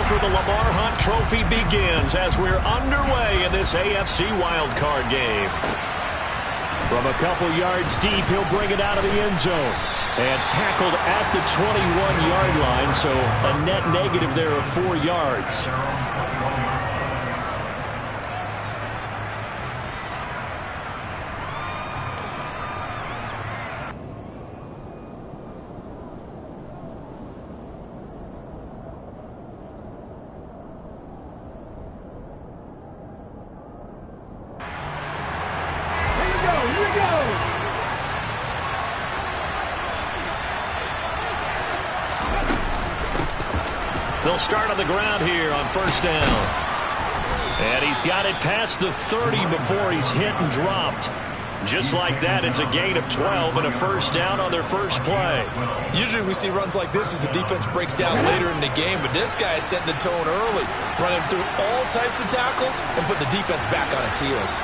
for the Lamar Hunt Trophy begins as we're underway in this AFC wildcard game. From a couple yards deep, he'll bring it out of the end zone. And tackled at the 21-yard line, so a net negative there of 4 yards. They'll start on the ground here on first down. And he's got it past the 30 before he's hit and dropped. Just like that, it's a gain of 12 and a first down on their first play. Usually we see runs like this as the defense breaks down later in the game, but this guy is setting the tone early, running through all types of tackles and put the defense back on its heels.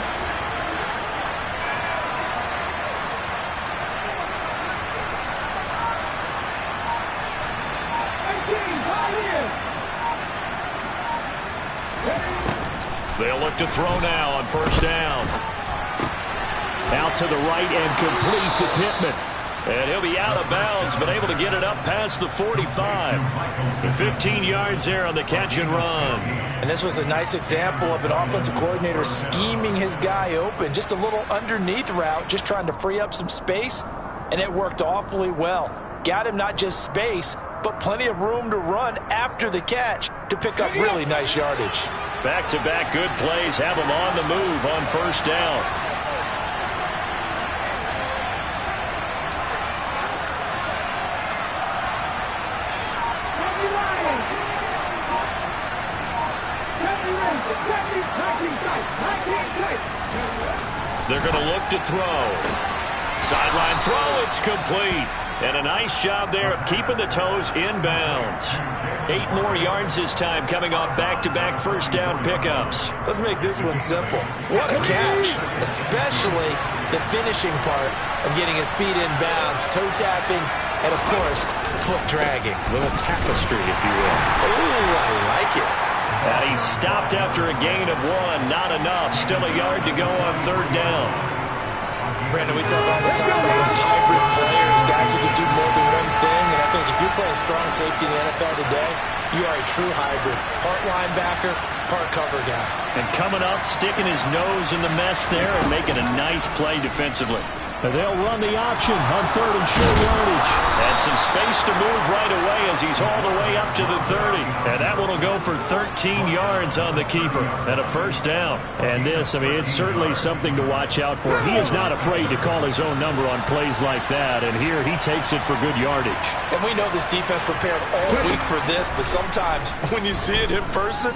They'll look to throw now on first down. Out to the right and complete to Pittman. And he'll be out of bounds, but able to get it up past the 45. And 15 yards there on the catch and run. And this was a nice example of an offensive coordinator scheming his guy open. Just a little underneath route, just trying to free up some space. And it worked awfully well. Got him not just space, but plenty of room to run after the catch to pick up really nice yardage. Back-to-back good plays have him on the move on first down. They're going to look to throw. Sideline throw, it's complete. And a nice job there of keeping the toes in bounds. 8 more yards this time coming off back-to-back first down pickups. Let's make this one simple. What a catch, especially the finishing part of getting his feet in bounds, toe tapping, and of course, foot dragging. A little tapestry, if you will. Ooh, I like it. And he stopped after a gain of 1. Not enough. Still a yard to go on third down. Brandon, we talk all the time about those hybrid players, guys who can do more than one thing. And I think if you're playing strong safety in the NFL today, you are a true hybrid. Part linebacker, part cover guy. And coming up, sticking his nose in the mess there and making a nice play defensively. They'll run the option on third and short yardage. And some space to move right away as he's all the way up to the 30. And that one will go for 13 yards on the keeper and a first down. And this, I mean, it's certainly something to watch out for. He is not afraid to call his own number on plays like that. And here he takes it for good yardage. And we know this defense prepared all week for this, but sometimes when you see it in person,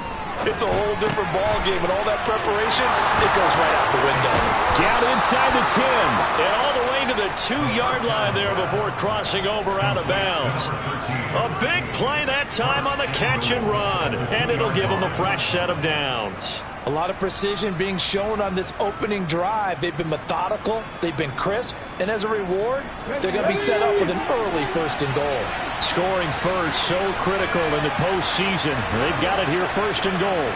it's a whole different ball game, and all that preparation, it goes right out the window. Down inside the 10, and all the way to the 2-yard line there before crossing over out of bounds. A big play that time on the catch and run, and it'll give them a fresh set of downs. A lot of precision being shown on this opening drive. They've been methodical, they've been crisp, and as a reward, they're going to be set up with an early first and goal. Scoring first, so critical in the postseason. They've got it here first and goal.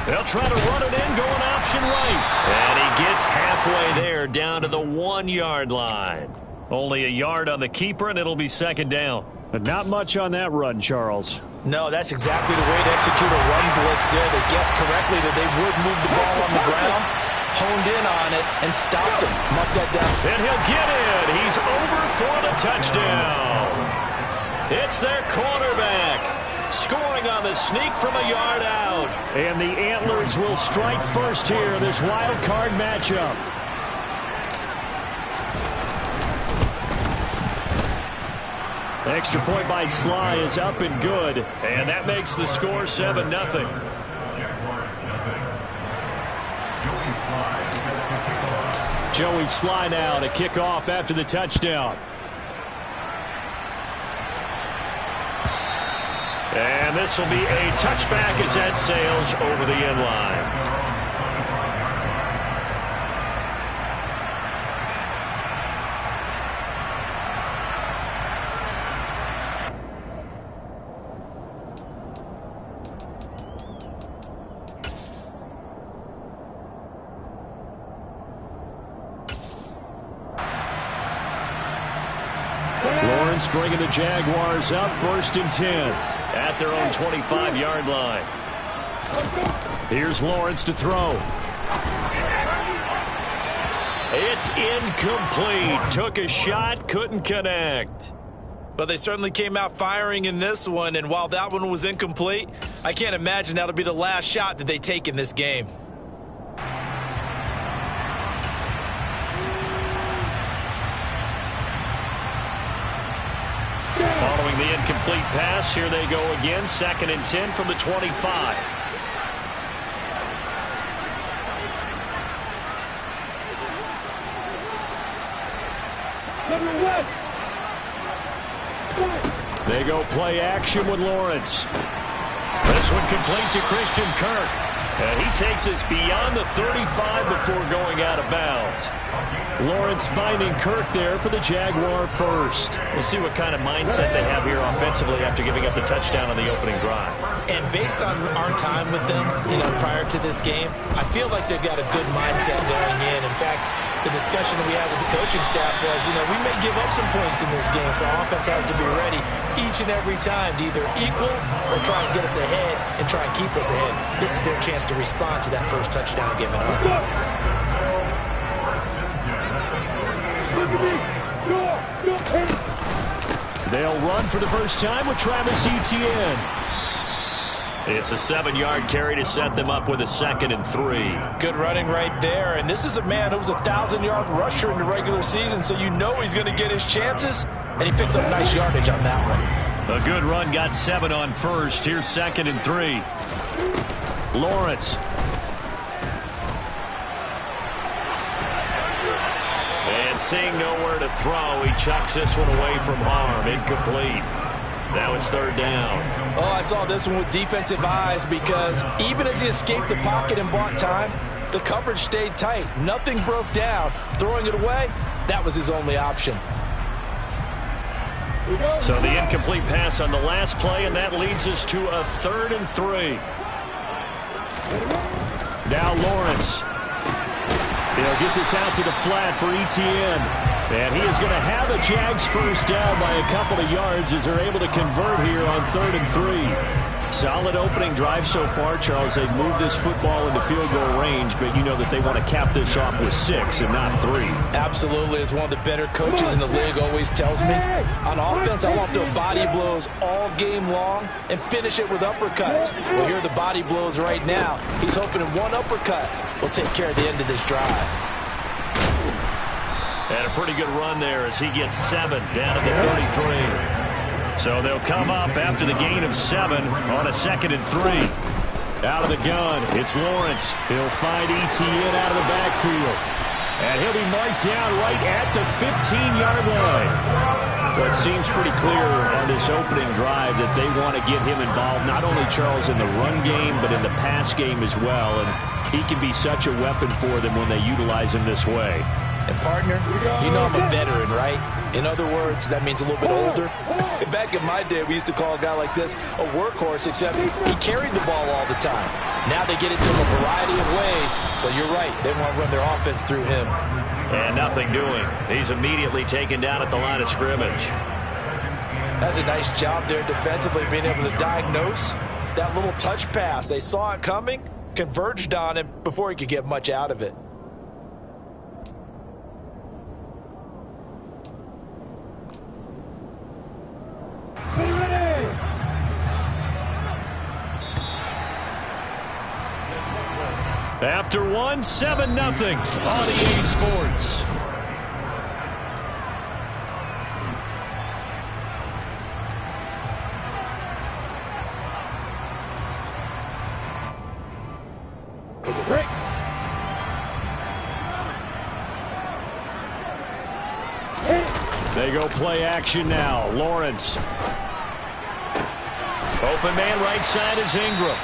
They'll try to run it in, going option right. And he gets halfway there, down to the 1-yard line. Only a yard on the keeper, and it'll be second down. But not much on that run, Charles. No, that's exactly the way to execute a run blitz there. They guessed correctly that they would move the ball on the ground, honed in on it, and stopped him. Mark that down. And he'll get it. He's over for the touchdown. It's their cornerback. Scoring on the sneak from a yard out. And the Antlers will strike first here in this wild card matchup. The extra point by Sly is up and good. And that makes the score 7-0. Joey Sly now to kick off after the touchdown. And this will be a touchback as that sails over the end line. Lawrence bringing the Jaguars up 1st and 10 at their own 25-yard line. Here's Lawrence to throw. It's incomplete. Took a shot, couldn't connect. But they certainly came out firing in this one, and while that one was incomplete, I can't imagine that'll be the last shot that they take in this game. Following the incomplete pass, here they go again. 2nd and 10 from the 25. They go play action with Lawrence. This one complete to Christian Kirk. And he takes us beyond the 35 before going out of bounds. Lawrence finding Kirk there for the Jaguar first. We'll see what kind of mindset they have here offensively after giving up the touchdown on the opening drive. And based on our time with them, prior to this game, I feel like they've got a good mindset going in. In fact, the discussion that we had with the coaching staff was, we may give up some points in this game, so our offense has to be ready each and every time to either equal or try and get us ahead and try and keep us ahead. This is their chance to respond to that first touchdown given up. They'll run for the first time with Travis Etienne. It's a 7-yard carry to set them up with a 2nd and 3. Good running right there, and this is a man who was a 1,000-yard rusher in the regular season, so you know he's going to get his chances, and he picks up nice yardage on that one. A good run, got 7 on first. Here's 2nd and 3. Lawrence. And seeing nowhere to throw, he chucks this one away from harm. Incomplete. Now it's 3rd down. Oh, I saw this one with defensive eyes because even as he escaped the pocket and bought time, the coverage stayed tight. Nothing broke down. Throwing it away, that was his only option. So the incomplete pass on the last play, and that leads us to a 3rd and 3. Now Lawrence. They'll get this out to the flat for Etienne. And he is going to have a Jags first down by a couple of yards as they're able to convert here on 3rd and 3. Solid opening drive so far, Charles. They've moved this football into field goal range, but you know that they want to cap this off with 6 and not 3. Absolutely. As one of the better coaches in the league always tells me, on offense, I want their body blows all game long and finish it with uppercuts. Well, here are the body blows right now. He's hoping in one uppercut will take care of the end of this drive. And a pretty good run there as he gets 7 down to the 33. So they'll come up after the gain of 7 on a 2nd and 3. Out of the gun, it's Lawrence. He'll find Etienne out of the backfield. And he'll be marked down right at the 15-yard line. But it seems pretty clear on this opening drive that they want to get him involved, not only, Charles, in the run game, but in the pass game as well. And he can be such a weapon for them when they utilize him this way. And partner, you know I'm a veteran, right? In other words, that means a little bit older. Back in my day, we used to call a guy like this a workhorse, except he carried the ball all the time. Now they get it to him a variety of ways, but you're right, they want to run their offense through him. And nothing doing. He's immediately taken down at the line of scrimmage. That's a nice job there defensively, being able to diagnose that little touch pass. They saw it coming, converged on him before he could get much out of it. After 1, 7-0 on EA Sports. They go play action now. Lawrence. Open man right side is Ingram.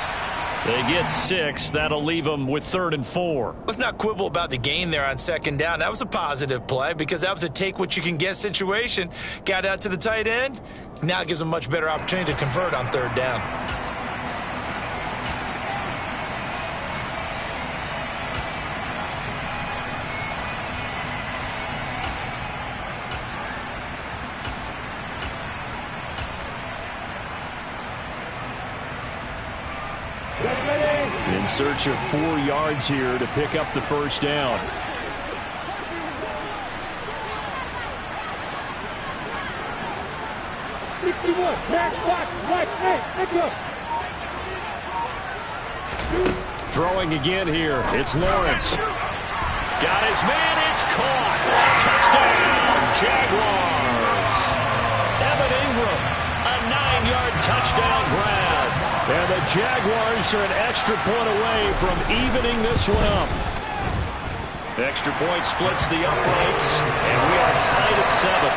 They get 6. That'll leave them with 3rd and 4. Let's not quibble about the gain there on 2nd down. That was a positive play because that was a take-what-you-can-get situation. Got out to the tight end. Now it gives them a much better opportunity to convert on 3rd down. In search of 4 yards here to pick up the first down. Throwing again here. It's Lawrence. Got his man. It's caught. Touchdown, Jaguars. Evan Ingram, a 9-yard touchdown grab. And the Jaguars are an extra point away from evening this one up. Extra point splits the uprights, and we are tied at 7.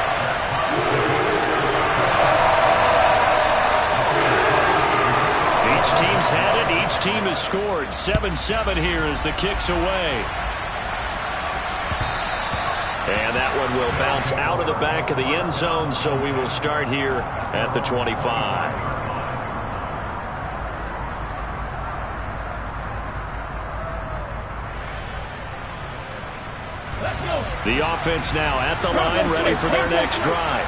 Each team's had it. Each team has scored. 7-7 here as the kick's away. And that one will bounce out of the back of the end zone, so we will start here at the 25. The offense now at the line, ready for their next drive.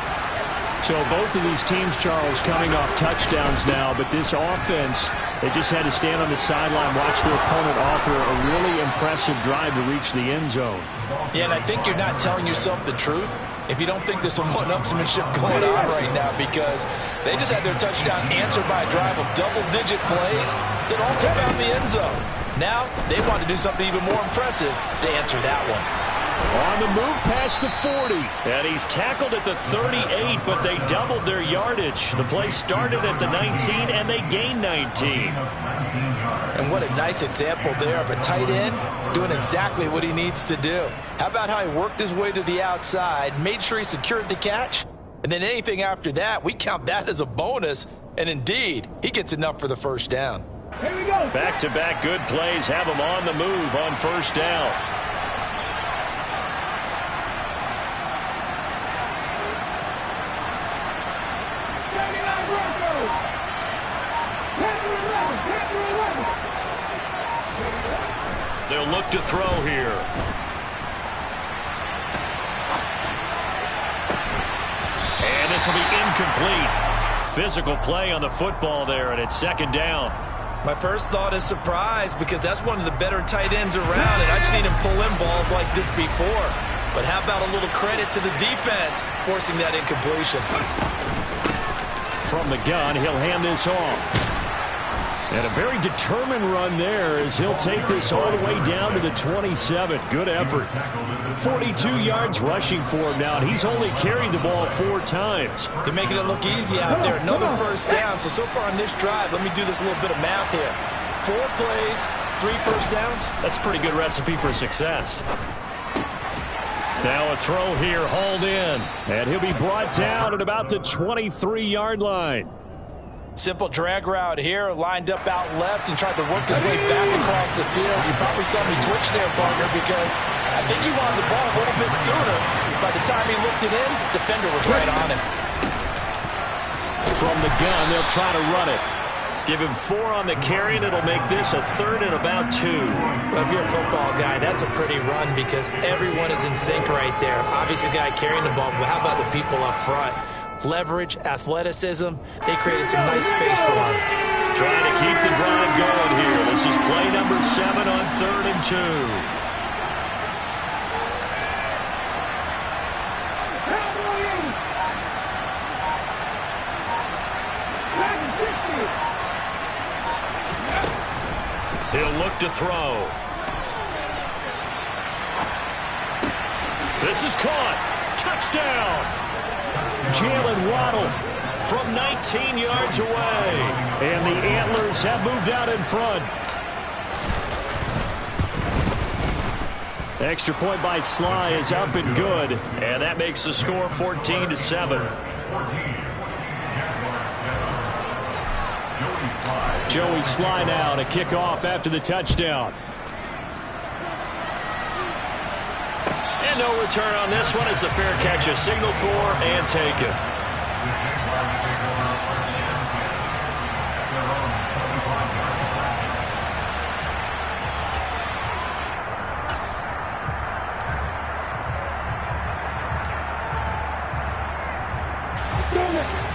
So both of these teams, Charles, coming off touchdowns now, but this offense, they just had to stand on the sideline, watch their opponent author a really impressive drive to reach the end zone. Yeah, and I think you're not telling yourself the truth if you don't think there's some one-upsmanship going on right now, because they just had their touchdown answered by a drive of double-digit plays that also found the end zone. Now they want to do something even more impressive to answer that one. On the move past the 40. And he's tackled at the 38, but they doubled their yardage. The play started at the 19, and they gained 19. And what a nice example there of a tight end doing exactly what he needs to do. How about how he worked his way to the outside, made sure he secured the catch, and then anything after that, we count that as a bonus. And indeed, he gets enough for the first down. Here we go. Back-to-back good plays have him on the move on first down. They'll look to throw here. And this will be incomplete. Physical play on the football there, and it's second down. My first thought is surprise, because that's one of the better tight ends around, and I've seen him pull in balls like this before. But how about a little credit to the defense forcing that incompletion? From the gun, he'll hand this off. And a very determined run there as he'll take this all the way down to the 27. Good effort. 42 yards rushing for him now, and he's only carried the ball 4 times. They're making it look easy out there. Another first down. So far on this drive, let me do this little bit of math here. 4 plays, 3 first downs. That's a pretty good recipe for success. Now a throw here, hauled in. And he'll be brought down at about the 23-yard line. Simple drag route here, lined up out left and tried to work his way back across the field. You probably saw me twitch there, partner, because I think he wanted the ball a little bit sooner. By the time he looked it in, the defender was right on him. From the gun, they'll try to run it. Give him 4 on the carry, and it'll make this a 3rd and about 2. Well, if you're a football guy, that's a pretty run because everyone is in sync right there. Obviously, the guy carrying the ball, but how about the people up front? Leverage, athleticism, they created some nice space for him. Trying to keep the drive going here. This is play number 7 on 3rd and 2. He'll look to throw. This is caught. Touchdown. Jalen Waddle from 19 yards away. And the Antlers have moved out in front. Extra point by Sly is up and good. And that makes the score 14-7. Joey Sly now to kick off after the touchdown. And no return on this one as the fair catch is signaled for and taken.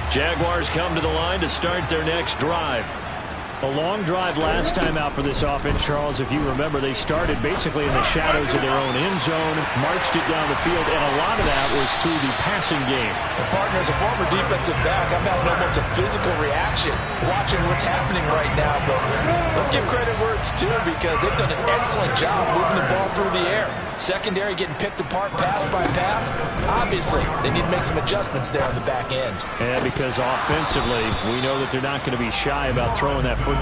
Jaguars come to the line to start their next drive. A long drive last time out for this offense, Charles. If you remember, they started basically in the shadows of their own end zone, marched it down the field, and a lot of that was through the passing game. And partner, as a former defensive back, I'm having almost a physical reaction watching what's happening right now. But let's give credit where it's due, because they've done an excellent job moving the ball through the air. Secondary getting picked apart pass by pass. Obviously, they need to make some adjustments there on the back end. And because offensively, we know that they're not going to be shy about throwing that football.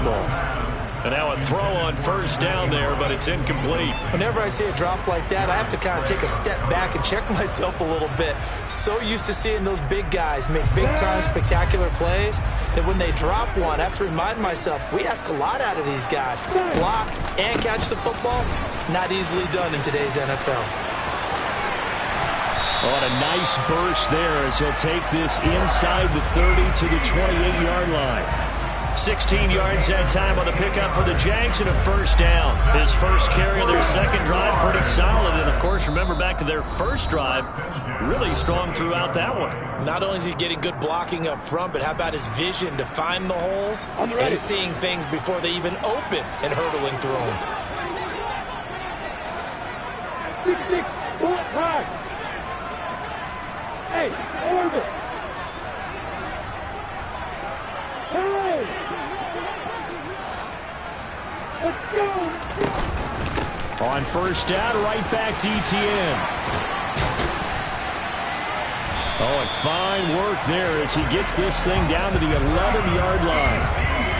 And now a throw on first down there, but it's incomplete. Whenever I see a drop like that, I have to kind of take a step back and check myself a little bit. So used to seeing those big guys make big-time spectacular plays that when they drop one, I have to remind myself, we ask a lot out of these guys. Block and catch the football, not easily done in today's NFL. Oh, and a nice burst there as he'll take this inside the 30 to the 28-yard line. 16 yards that time on the pickup for the Jags and a first down. His first carry of their second drive, pretty solid. And, of course, remember back to their first drive, really strong throughout that one. Not only is he getting good blocking up front, but how about his vision to find the holes? And he's seeing things before they even open and hurdling through them. 6-6, bullet high. Hey, over. Hey! Let's go! On first down, right back to ETN. Oh, and fine work there as he gets this thing down to the 11-yard line.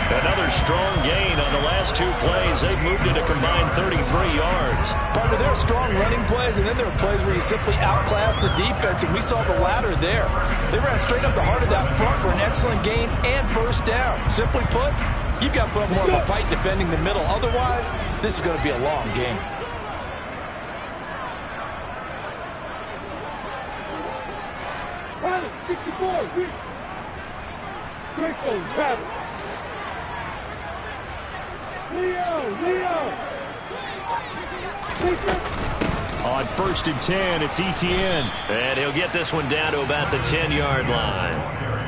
Another strong gain on the last two plays. They've moved it a combined 33 yards. Partner, there are strong running plays, and then there are plays where you simply outclass the defense, and we saw the latter there. They ran straight up the heart of that front for an excellent gain and first down. Simply put, you've got to put up more of a fight defending the middle. Otherwise, this is going to be a long game. Pilot, 64, great goal, Travis. Leo! On first and 10, it's ETN. And he'll get this one down to about the 10-yard line.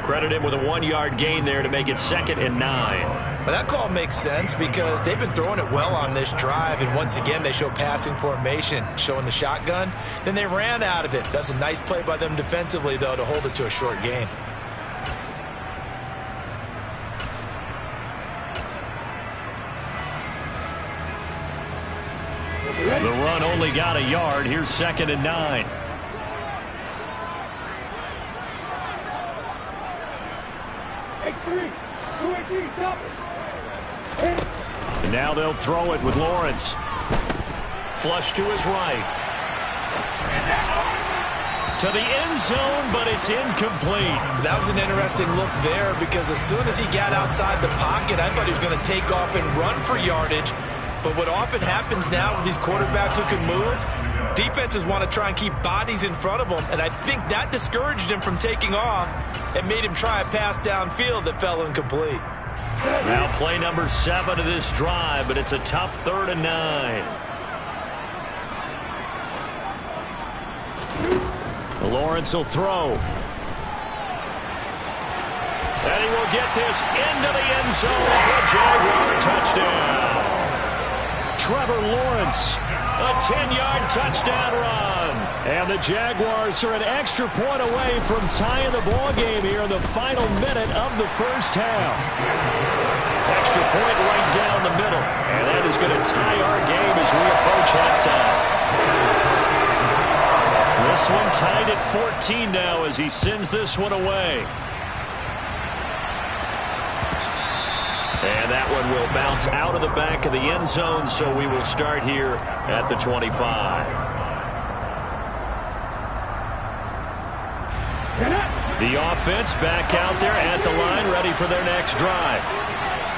Credit him with a 1-yard gain there to make it 2nd and 9. Well, that call makes sense because they've been throwing it well on this drive, and once again they show passing formation, showing the shotgun. Then they ran out of it. That's a nice play by them defensively, though, to hold it to a short gain. The run only got a yard. Here's 2nd and 9. And now they'll throw it with Lawrence. Flush to his right. To the end zone, but it's incomplete. That was an interesting look there because as soon as he got outside the pocket, I thought he was going to take off and run for yardage. But what often happens now with these quarterbacks who can move, defenses want to try and keep bodies in front of them, and I think that discouraged him from taking off and made him try a pass downfield that fell incomplete. Now play number 7 of this drive, but it's a tough 3rd and 9. Lawrence will throw. And he will get this into the end zone for a Jaguar touchdown. Trevor Lawrence, a 10-yard touchdown run. And the Jaguars are an extra point away from tying the ball game here in the final minute of the first half. Extra point right down the middle. And that is going to tie our game as we approach halftime. This one tied at 14 now as he sends this one away. And that one will bounce out of the back of the end zone, so we will start here at the 25. The offense back out there at the line, ready for their next drive.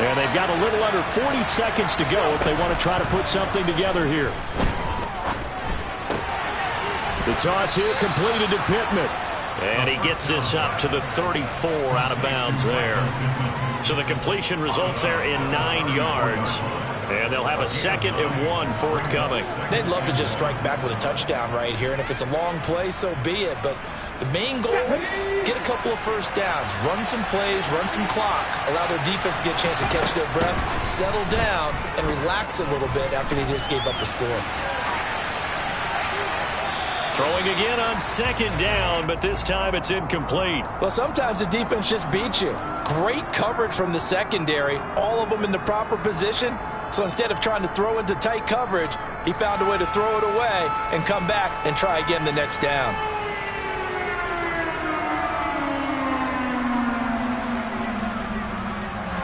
And they've got a little under 40 seconds to go if they want to try to put something together here. The toss here completed to Pittman. And he gets this up to the 34 out of bounds there. So the completion results there in 9 yards. And they'll have a 2nd and 1 forthcoming. They'd love to just strike back with a touchdown right here, and if it's a long play, so be it. But the main goal, get a couple of first downs, run some plays, run some clock, allow their defense to get a chance to catch their breath, settle down, and relax a little bit after they just gave up the score. Throwing again on 2nd down, but this time it's incomplete. Well, sometimes the defense just beats you. Great coverage from the secondary, all of them in the proper position. So instead of trying to throw into tight coverage, he found a way to throw it away and come back and try again the next down.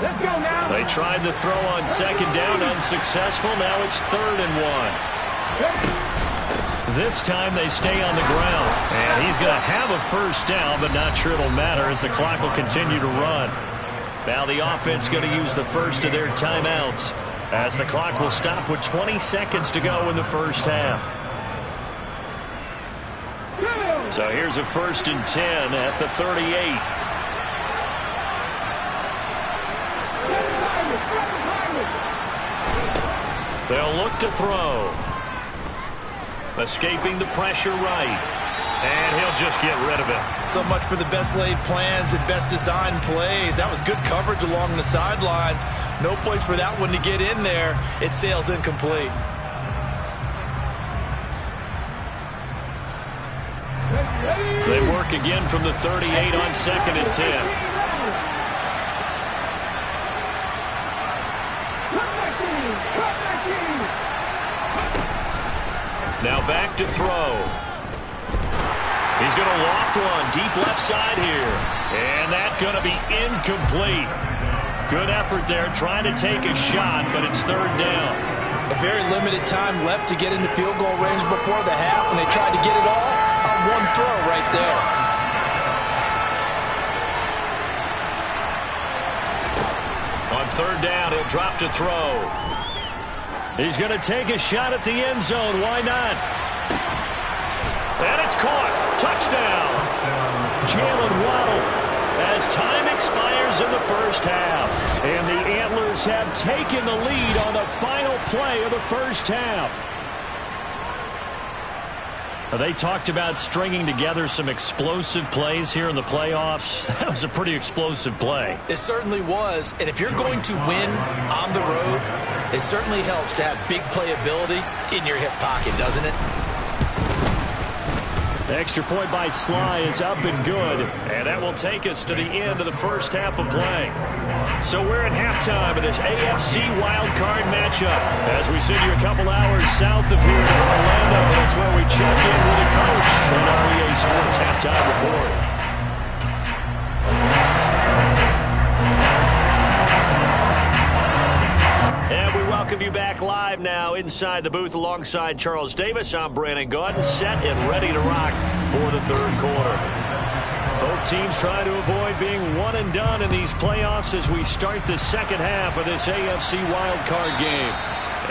Let's go now. They tried the throw on 2nd down, unsuccessful. Now it's 3rd and 1. This time they stay on the ground. And he's going to have a first down, but not sure it'll matter as the clock will continue to run. Now the offense going to use the first of their timeouts as the clock will stop with 20 seconds to go in the first half. So here's a 1st and 10 at the 38. They'll look to throw. Escaping the pressure right. And he'll just get rid of it. So much for the best laid plans and best designed plays. That was good coverage along the sidelines. No place for that one to get in there. It sails incomplete. They work again from the 38 on 2nd and 10. Now back to throw. He's going to loft one deep left side here. And that's going to be incomplete. Good effort there trying to take a shot, but it's 3rd down. A very limited time left to get into field goal range before the half, and they tried to get it all on one throw right there. On 3rd down, he'll drop to throw. He's going to take a shot at the end zone. Why not? And it's caught. Touchdown. Jalen Waddle as time expires in the first half. And the Antlers have taken the lead on the final play of the first half. They talked about stringing together some explosive plays here in the playoffs. That was a pretty explosive play. It certainly was. And if you're going to win on the road, it certainly helps to have big playability in your hip pocket, doesn't it? The extra point by Sly is up and good. And that will take us to the end of the first half of play. So we're at halftime of this AFC wildcard matchup. As we send you a couple hours south of here to Orlando, that's where we check in with the coach on our EA Sports Halftime Report. And we welcome you back live now inside the booth alongside Charles Davis. I'm Brandon Gaudin, set and ready to rock for the 3rd quarter. Both teams trying to avoid being one and done in these playoffs as we start the second half of this AFC wildcard game.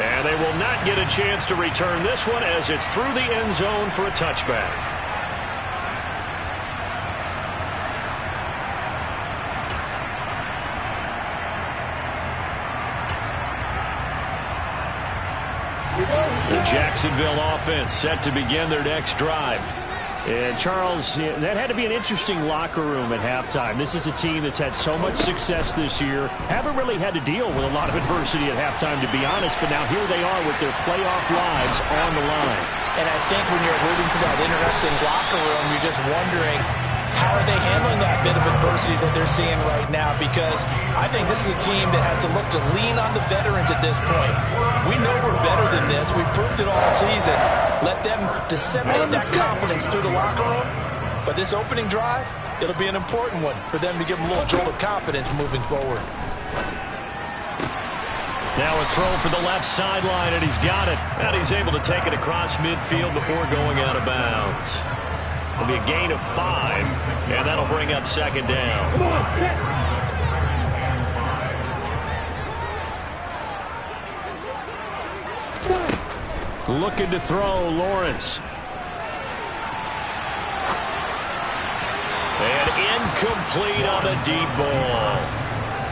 And they will not get a chance to return this one as it's through the end zone for a touchback. The Jacksonville offense set to begin their next drive. And, Charles, that had to be an interesting locker room at halftime. This is a team that's had so much success this year. Haven't really had to deal with a lot of adversity at halftime, to be honest. But now here they are with their playoff lives on the line. And I think when you're alluding to that interesting locker room, you're just wondering, how are they handling that bit of adversity that they're seeing right now? Because I think this is a team that has to look to lean on the veterans at this point. We know we're better than this. We've proved it all season. Let them disseminate that confidence through the locker room. But this opening drive, it'll be an important one for them to give them a little jolt of confidence moving forward. Now a throw for the left sideline, and he's got it. And he's able to take it across midfield before going out of bounds. It'll be a gain of 5, and that'll bring up 2nd down. Come on, set. Looking to throw, Lawrence. And incomplete on the deep ball.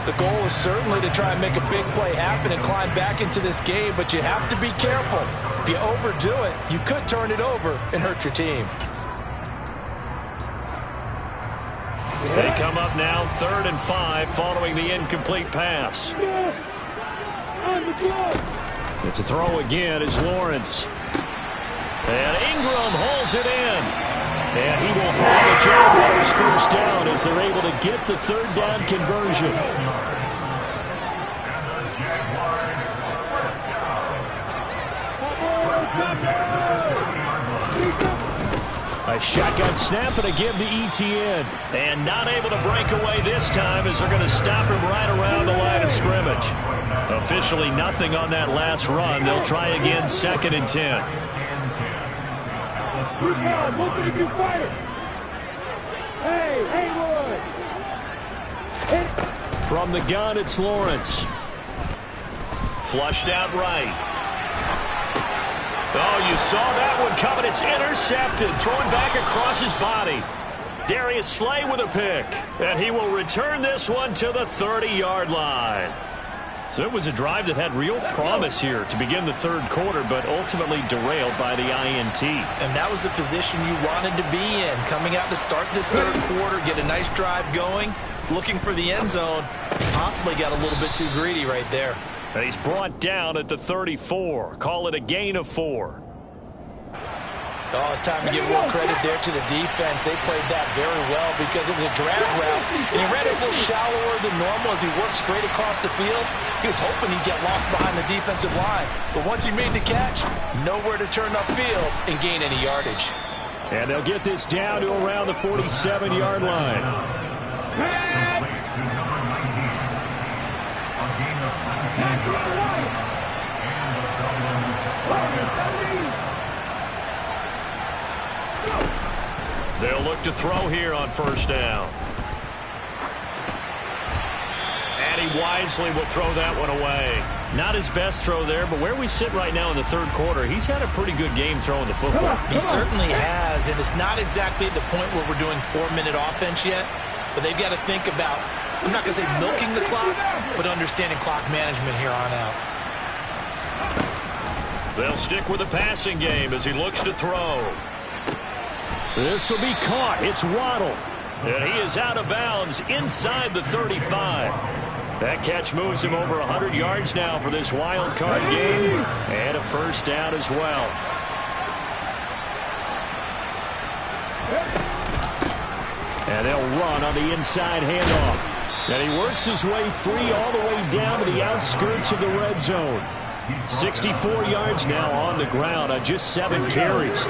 The goal is certainly to try and make a big play happen and climb back into this game, but you have to be careful. If you overdo it, you could turn it over and hurt your team. They come up now 3rd and 5 following the incomplete pass. And to throw again is Lawrence. And Ingram holds it in. And he will have the Jaguars first down as they're able to get the 3rd down conversion. A shotgun snap and a give to ETN. And not able to break away this time as they're going to stop him right around the line of scrimmage. Officially nothing on that last run. They'll try again 2nd and 10. From the gun, it's Lawrence. Flushed out right. Oh, you saw that one coming. It's intercepted. Thrown back across his body. Darius Slay with a pick. And he will return this one to the 30-yard line. So it was a drive that had real promise here to begin the 3rd quarter, but ultimately derailed by the INT. And that was the position you wanted to be in. Coming out to start this 3rd quarter, get a nice drive going, looking for the end zone. Possibly got a little bit too greedy right there. And he's brought down at the 34. Call it a gain of 4. Oh, it's time to give more credit there to the defense. They played that very well because it was a drag route. And he ran it a little shallower than normal as he worked straight across the field. He was hoping he'd get lost behind the defensive line. But once he made the catch, nowhere to turn upfield and gain any yardage. And they'll get this down to around the 47-yard line. They'll look to throw here on 1st down. And he wisely will throw that one away. Not his best throw there, but where we sit right now in the 3rd quarter, he's had a pretty good game throwing the football. He certainly has, and it's not exactly at the point where we're doing 4-minute offense yet, but they've got to think about, I'm not going to say milking the clock, but understanding clock management here on out. They'll stick with the passing game as he looks to throw. This will be caught. It's Waddle. And he is out of bounds inside the 35. That catch moves him over 100 yards now for this wild card game. And a 1st down as well. And they'll run on the inside handoff. And he works his way free all the way down to the outskirts of the red zone. 64 yards now on the ground on just 7 carries.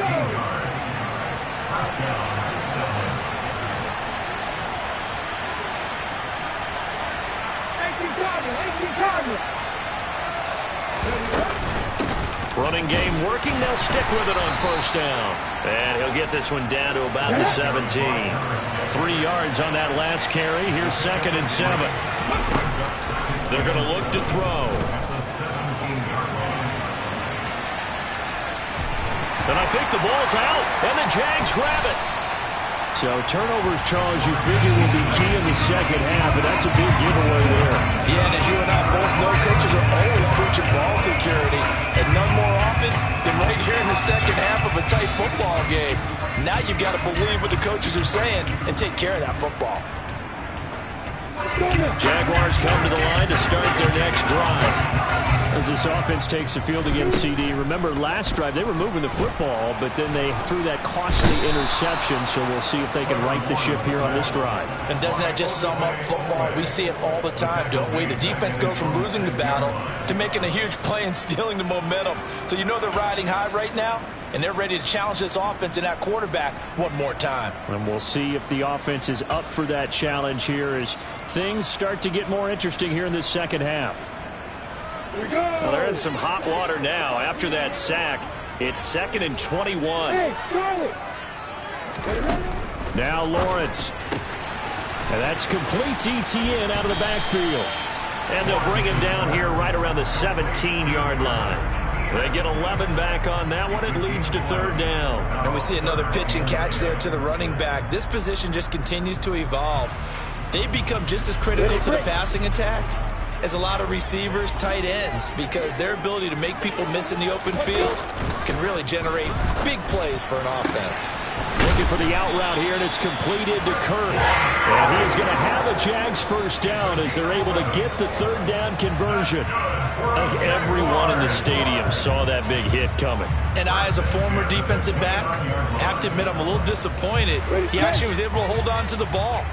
Running game working. They'll stick with it on 1st down. And he'll get this one down to about the 17. 3 yards on that last carry. Here's 2nd and 7. They're going to look to throw. And I think the ball's out. And the Jags grab it. So turnovers, Charles, you figure will be key in the 2nd half, and that's a big giveaway there. Yeah, and as you and I both know, coaches are always preaching ball security, and none more often than right here in the 2nd half of a tight football game. Now you've got to believe what the coaches are saying and take care of that football. Jaguars come to the line to start their next drive. As this offense takes the field against CD. Remember, last drive, they were moving the football, but then they threw that costly interception, so we'll see if they can right the ship here on this drive. And doesn't that just sum up football? We see it all the time, don't we? The defense goes from losing the battle to making a huge play and stealing the momentum. So you know they're riding high right now, and they're ready to challenge this offense and that quarterback one more time. And we'll see if the offense is up for that challenge here as things start to get more interesting here in this 2nd half. Well, they're in some hot water now. After that sack, it's 2nd and 21. Now Lawrence. And that's complete to ETN out of the backfield. And they'll bring him down here right around the 17-yard line. They get 11 back on that one. It leads to 3rd down. And we see another pitch and catch there to the running back. This position just continues to evolve. They become just as critical to the passing attack as a lot of receivers, tight ends, because their ability to make people miss in the open field can really generate big plays for an offense. Looking for the out route here, and it's completed to Kirk. And he is going to have a Jags first down as they're able to get the third down conversion. I think everyone in the stadium saw that big hit coming. And I, as a former defensive back, have to admit I'm a little disappointed. He actually was able to hold on to the ball.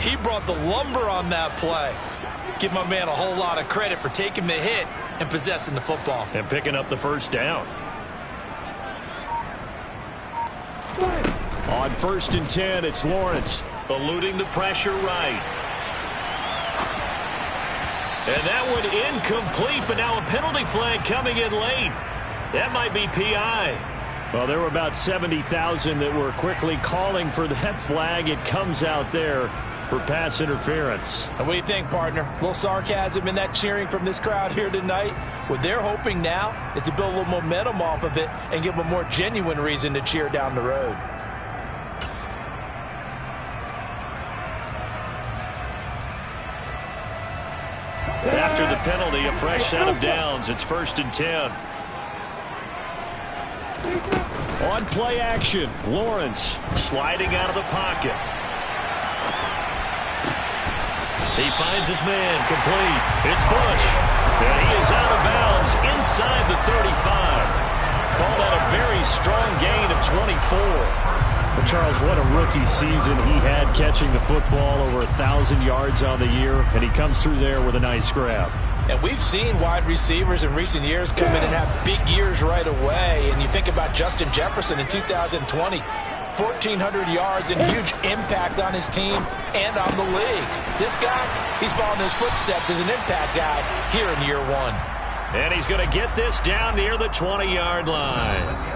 He brought the lumber on that play. Give my man a whole lot of credit for taking the hit and possessing the football. And picking up the first down. On 1st and 10, it's Lawrence. Eluding the pressure right. And that one incomplete, but now a penalty flag coming in late. That might be PI. Well, there were about 70,000 that were quickly calling for that flag. It comes out there for pass interference. And what do you think, partner? A little sarcasm in that cheering from this crowd here tonight. What they're hoping now is to build a little momentum off of it and give them a more genuine reason to cheer down the road. After the penalty, a fresh set of downs. It's 1st and 10. On play action, Lawrence sliding out of the pocket. He finds his man, complete. It's Bush. And he is out of bounds inside the 35. Call that a very strong gain of 24. But Charles, what a rookie season he had, catching the football over 1,000 yards on the year, and he comes through there with a nice grab. And we've seen wide receivers in recent years come in and have big years right away. And you think about Justin Jefferson in 2020. 1,400 yards and huge impact on his team and on the league. This guy, he's following his footsteps as an impact guy here in year one. And he's going to get this down near the 20-yard line.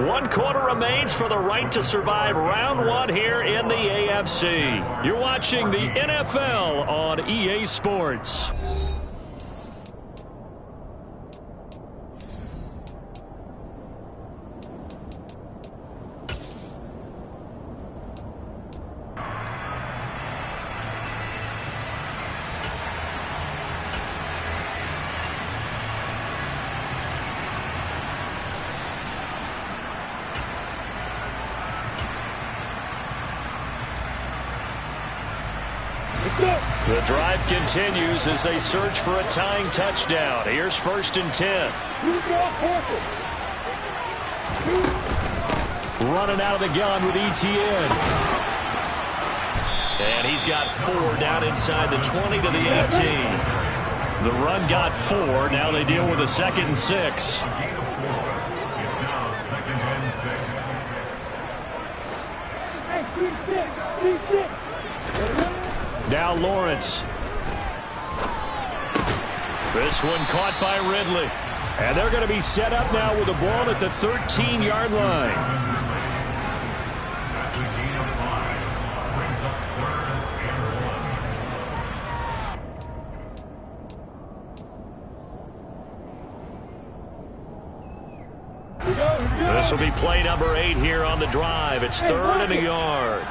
1 quarter remains for the right to survive round 1 here in the AFC. You're watching the NFL on EA Sports. The drive continues as they search for a tying touchdown. Here's 1st and 10. Running out of the gun with ETN. And he's got 4 down inside the 20 to the 18. The run got 4. Now they deal with a 2nd and 6. Now Lawrence. This one caught by Ridley. And they're going to be set up now with the ball at the 13-yard line. This will be play number 8 here on the drive. It's 3rd and a yard.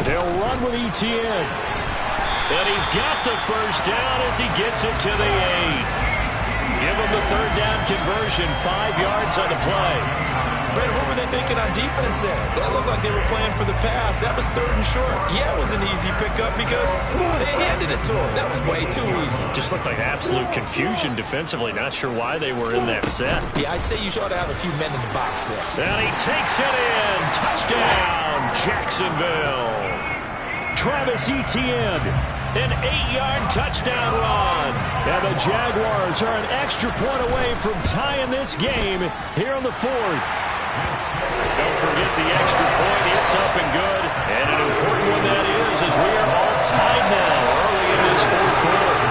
They'll run with ETN. And he's got the first down as he gets it to the 8. Give him the 3rd down conversion, 5 yards on the play. Brandon, what were they thinking on defense there? That looked like they were playing for the pass. That was 3rd and short. Yeah, it was an easy pickup because they handed it to him. That was way too easy. Just looked like absolute confusion defensively. Not sure why they were in that set. Yeah, I'd say you ought to have a few men in the box there. And he takes it in. Touchdown, Jacksonville. Travis Etienne, an 8-yard touchdown run. And the Jaguars are an extra point away from tying this game here in the 4th. Don't forget the extra point. It's up and good. And an important one that is, as we are all tied now early in this 4th quarter.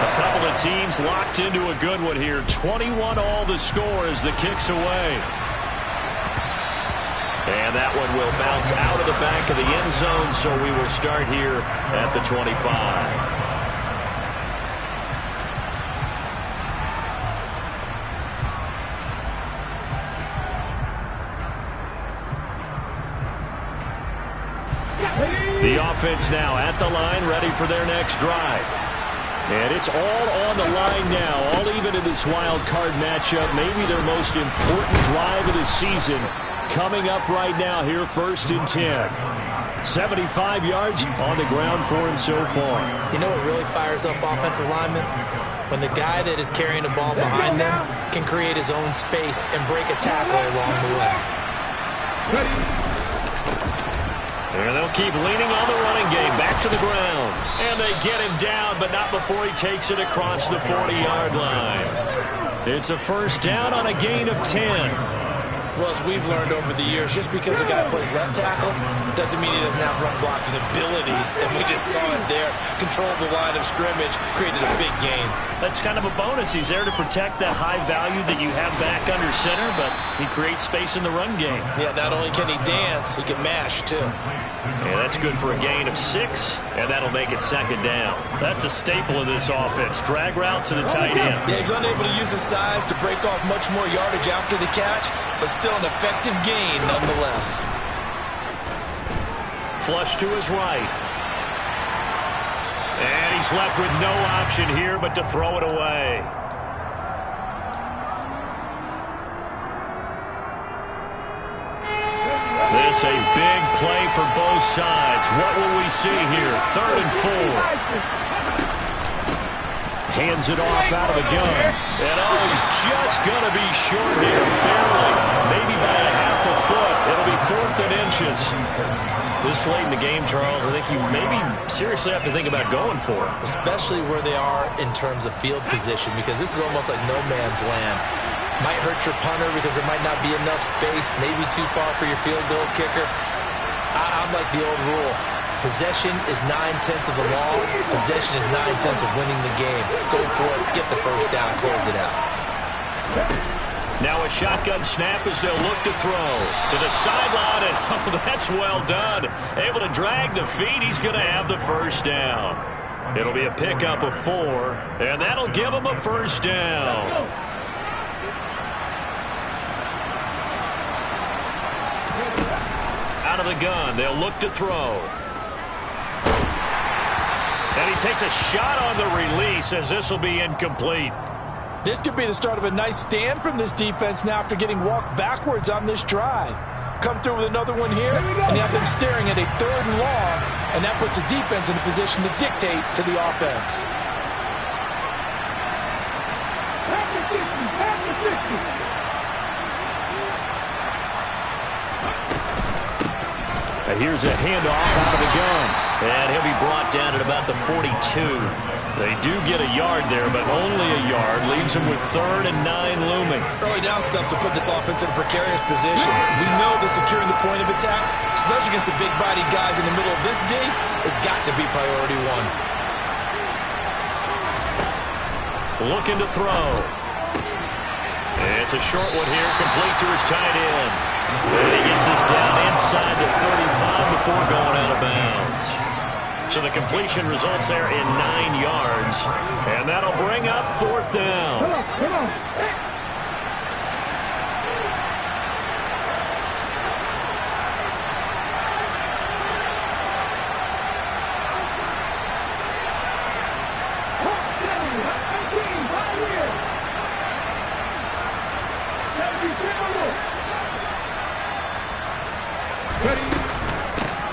A couple of teams locked into a good one here. 21 all the score as the kick's away. And that one will bounce out of the back of the end zone, so we will start here at the 25. The offense now at the line, ready for their next drive. And it's all on the line now, all even in this wild card matchup. Maybe their most important drive of the season coming up right now here, 1st and 10. 75 yards on the ground for him so far. You know what really fires up offensive linemen? When the guy that is carrying the ball behind them can create his own space and break a tackle along the way. And they'll keep leaning on the running game. Back to the ground. And they get him down, but not before he takes it across the 40-yard line. It's a 1st down on a gain of 10. Well, as we've learned over the years, just because a guy plays left tackle doesn't mean he doesn't have run blocking abilities. And we just saw it there. Controlled the line of scrimmage, created a big gain. That's kind of a bonus. He's there to protect that high value that you have back under center, but he creates space in the run game. Yeah, not only can he dance, he can mash, too. And that's good for a gain of 6, and that'll make it 2nd down. That's a staple of this offense. Drag route to the tight end. Yeah, he's unable to use his size to break off much more yardage after the catch, but still an effective gain nonetheless. Flush to his right. And he's left with no option here but to throw it away. This a big play for both sides. What will we see here? 3rd and 4. Hands it off out of the gun. And he's just going to be short here, barely. Maybe by a half a foot. It'll be 4th and inches. This late in the game, Charles, I think you maybe seriously have to think about going for it. Especially where they are in terms of field position, because this is almost like no man's land. Might hurt your punter because there might not be enough space, maybe too far for your field goal kicker. I'm like the old rule. Possession is 9/10 of the law. Possession is 9/10 of winning the game. Go for it, get the 1st down, close it out. Now a shotgun snap as they'll look to throw. To the sideline, and that's well done. Able to drag the feet, he's going to have the 1st down. It'll be a pickup of 4, and that'll give him a 1st down. Out of the gun, they'll look to throw. And he takes a shot on the release as this will be incomplete. This could be the start of a nice stand from this defense now after getting walked backwards on this drive. Come through with another one here, and you have them staring at a 3rd and long, and that puts the defense in a position to dictate to the offense. And here's a handoff out of the gun. And he'll be brought down at about the 42. They do get a yard there, but only a yard. Leaves them with 3rd and 9 looming. Early down stuff will put this offense in a precarious position. We know that securing the point of attack, especially against the big-bodied guys in the middle of this D, has got to be priority 1. Looking to throw. It's a short one here, complete to his tight end. And he gets this down inside the 35 before going out of bounds. So the completion results there in 9 yards. And that'll bring up 4th down. Come on.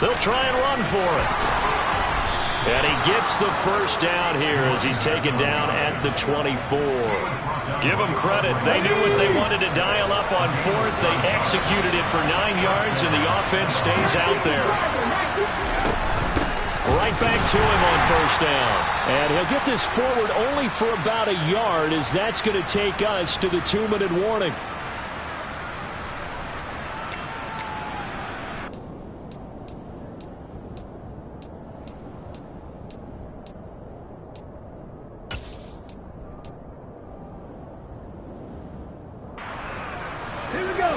They'll try and run for it. And he gets the 1st down here as he's taken down at the 24. Give them credit. They knew what they wanted to dial up on 4th. They executed it for 9 yards, and the offense stays out there. Right back to him on 1st down. And he'll get this forward only for about a yard, as that's going to take us to the 2-minute warning. Here we go.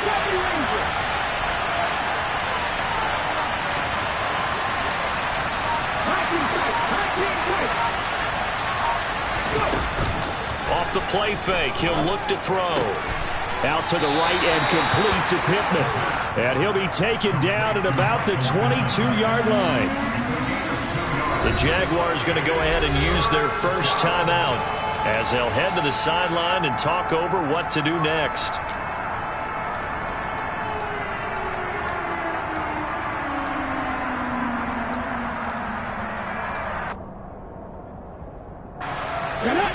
Copy Ranger. Off the play fake, he'll look to throw. Out to the right and complete to Pittman. And he'll be taken down at about the 22-yard line. The Jaguars going to go ahead and use their first timeout as they'll head to the sideline and talk over what to do next.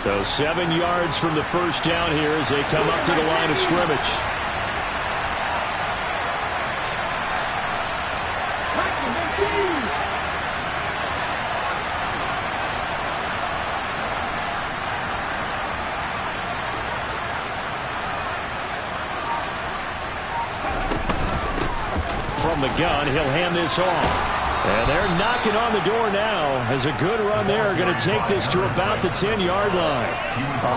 So 7 yards from the first down here as they come up to the line of scrimmage. From the gun, he'll hand this off. And they're knocking on the door now as a good run there going to take this to about the 10-yard line.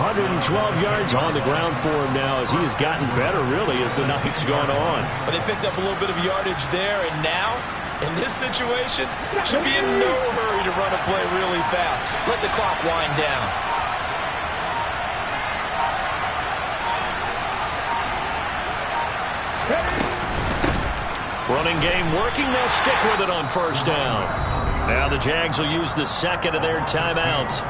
112 yards on the ground for him now as he has gotten better, really, as the night's gone on. But they picked up a little bit of yardage there, and now, in this situation, should be in no hurry to run a play really fast. Let the clock wind down. Running game working. They'll stick with it on first down. Now the Jags will use the second of their timeouts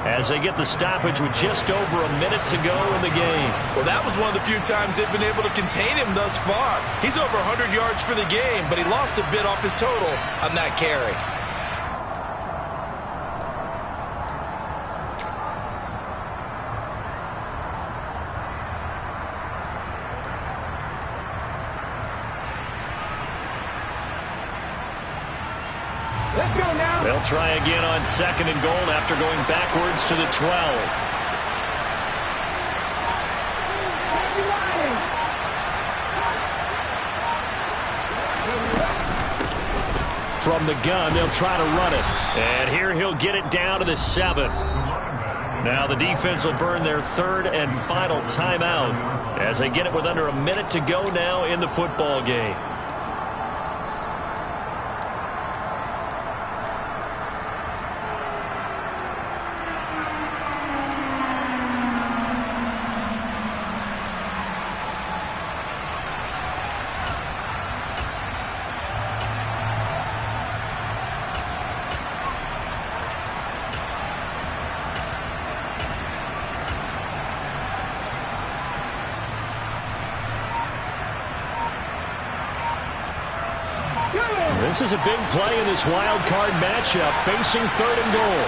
as they get the stoppage with just over a minute to go in the game. Well, that was one of the few times they've been able to contain him thus far. He's over 100 yards for the game, but he lost a bit off his total on that carry. They'll try again on second and goal after going backwards to the 12. From the gun, they'll try to run it. And here he'll get it down to the 7. Now the defense will burn their third and final timeout as they get it with under a minute to go now in the football game. This is a big play in this wild card matchup, facing third and goal.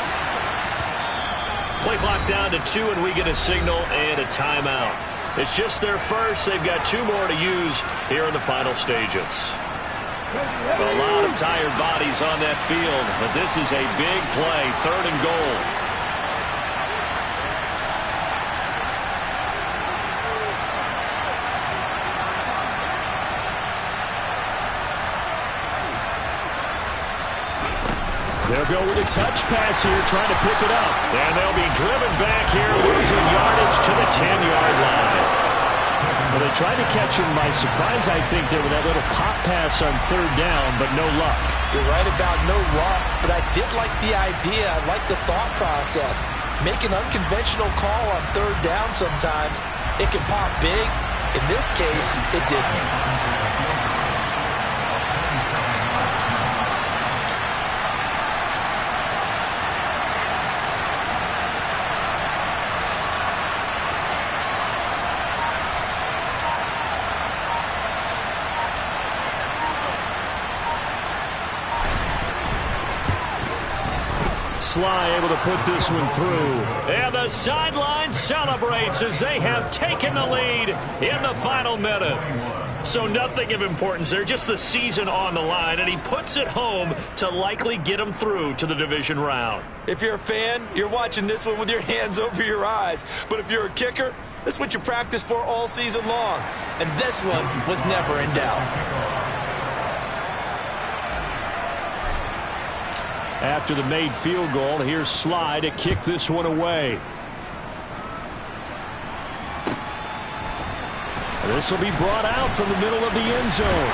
Play clock down to 2, and we get a signal and a timeout. It's just their first. They've got 2 more to use here in the final stages. A lot of tired bodies on that field, but this is a big play, third and goal. They'll go with a touch pass here, trying to pick it up. And they'll be driven back here, losing yardage to the 10-yard line. Well, they tried to catch him by surprise, I think, there with that little pop pass on third down, but no luck. You're right about no luck, but I did like the idea. I like the thought process. Make an unconventional call on third down sometimes. It can pop big. In this case, it didn't. Sly able to put this one through. And the sideline celebrates as they have taken the lead in the final minute. So nothing of importance there, just the season on the line, and he puts it home to likely get them through to the division round. If you're a fan, you're watching this one with your hands over your eyes. But if you're a kicker, this is what you practice for all season long. And this one was never in doubt. After the made field goal, here's Sly to kick this one away. This will be brought out from the middle of the end zone.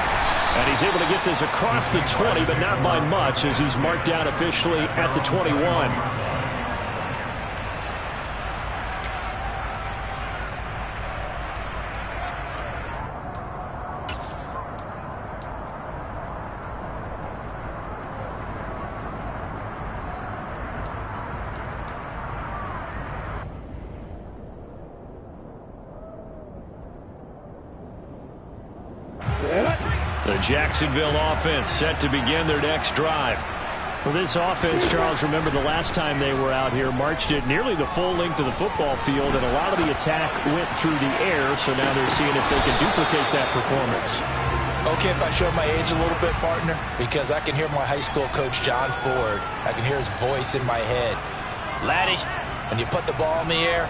And he's able to get this across the 20, but not by much as he's marked down officially at the 21. The Jacksonville offense set to begin their next drive. Well, this offense, Charles, remember the last time they were out here, marched it nearly the full length of the football field, and a lot of the attack went through the air, so now they're seeing if they can duplicate that performance. Okay, if I show my age a little bit, partner, because I can hear my high school coach, John Ford. I can hear his voice in my head. Laddie, when you put the ball in the air,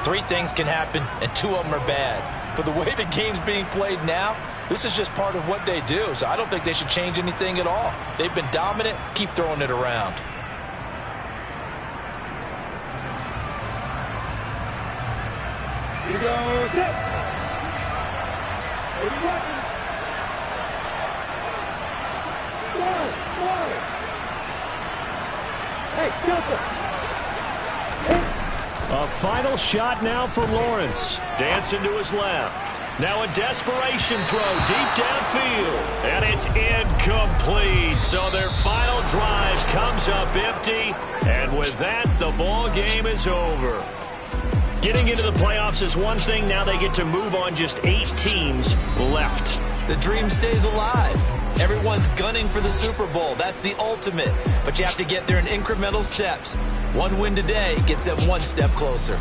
3 things can happen, and 2 of them are bad. But the way the game's being played now, this is just part of what they do, so I don't think they should change anything at all. They've been dominant. Keep throwing it around. Here we go. This. Hey, Joseph. A final shot now for Lawrence. Dancing to his left. Now a desperation throw deep downfield. And it's incomplete. So their final drive comes up empty. And with that, the ball game is over. Getting into the playoffs is one thing. Now they get to move on. Just 8 teams left. The dream stays alive. Everyone's gunning for the Super Bowl. That's the ultimate. But you have to get there in incremental steps. One win today gets them 1 step closer.